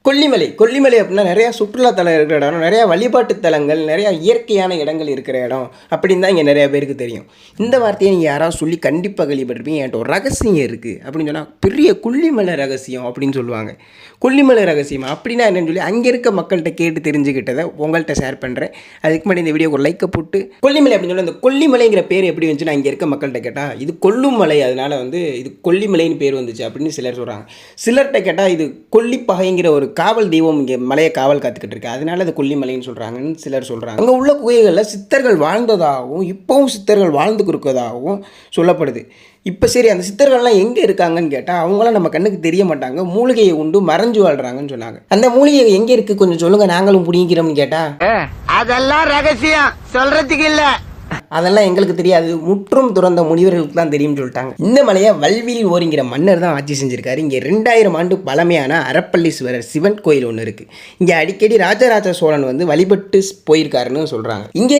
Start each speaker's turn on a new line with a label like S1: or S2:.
S1: கொல்லிமலை கொல்லிமலை அப்படின்னா நிறையா சுற்றுலாத்தலம் இருக்கிற இடம், நிறையா வழிபாட்டு தலங்கள், நிறையா இயற்கையான இடங்கள் இருக்கிற இடம் அப்படின்னு தான் இங்கே நிறையா பேருக்கு தெரியும். இந்த வார்த்தையை நீங்கள் யாராவது சொல்லி கண்டிப்பாக கேள்விப்பட்டிருப்பீங்க. என்கிட்ட ஒரு ரகசியம் இருக்குது அப்படின்னு சொன்னால் பெரிய கொல்லிமலை ரகசியம் அப்படின்னு சொல்லுவாங்க. கொல்லிமலை ரகசியம் அப்படின்னா என்னன்னு சொல்லி அங்கே இருக்க மக்கள்கிட்ட கேட்டு தெரிஞ்சுக்கிட்டதை உங்கள்கிட்ட ஷேர் பண்ணுறேன். அதுக்கு முன்னாடி இந்த வீடியோக்கு ஒரு லைக்கை போட்டு, கொல்லிமலை அப்படின்னு சொல்லி அந்த கொல்லிமலைங்கிற பேர் எப்படி வந்துச்சுன்னா அங்கே இருக்க மக்கள்கிட்ட கேட்டால் இது கொல்லும் மலை, அதனால் இது கொல்லிமலைன்னு பேர் வந்துச்சு அப்படின்னு சிலர் சொல்கிறாங்க. சிலர்கிட்ட கேட்டால் இது கொல்லிப்பகைங்கிற ஒரு காவல் தெய்வம் இங்கே மலையை காவல் காத்துக்கிட்டு இருக்கு, அதனால அது கொல்லிமலைன்னு சொல்கிறாங்கன்னு சிலர் சொல்கிறாங்க. அங்கே உள்ள குகைகளில் சித்தர்கள் வாழ்ந்ததாகவும் இப்போவும் சித்தர்கள் வாழ்ந்து இருக்கிறதாகவும் சொல்லப்படுது. இப்போ சரி, அந்த சித்தர்கள்லாம் எங்கே இருக்காங்கன்னு கேட்டால் அவங்களாம் நம்ம கண்ணுக்கு தெரிய மாட்டாங்க, மூலிகையை உண்டு மறைஞ்சு வாழ்கிறாங்கன்னு சொன்னாங்க. அந்த மூலிகை எங்கே இருக்குது கொஞ்சம் சொல்லுங்கள், நாங்களும் பிடிக்கிறோம்னு கேட்டால்
S2: அதெல்லாம் ரகசியம் சொல்றதுக்கு இல்லை,
S1: அதெல்லாம் எங்களுக்கு தெரியாது, முற்றும் துறந்த முனிவர்களுக்கு தான் தெரியும்னு சொல்லிட்டாங்க. இந்த மலையை வல்வில் ஓரிங்கிற மன்னர் தான் ஆட்சி செஞ்சிருக்காரு. இங்கே 2000 ஆண்டு பழமையான அரப்பள்ளீஸ்வரர் சிவன் கோயில் ஒன்று இருக்குது. இங்கே அடிக்கடி ராஜராஜ சோழன் வழிபட்டு போயிருக்காருன்னு சொல்கிறாங்க. இங்கே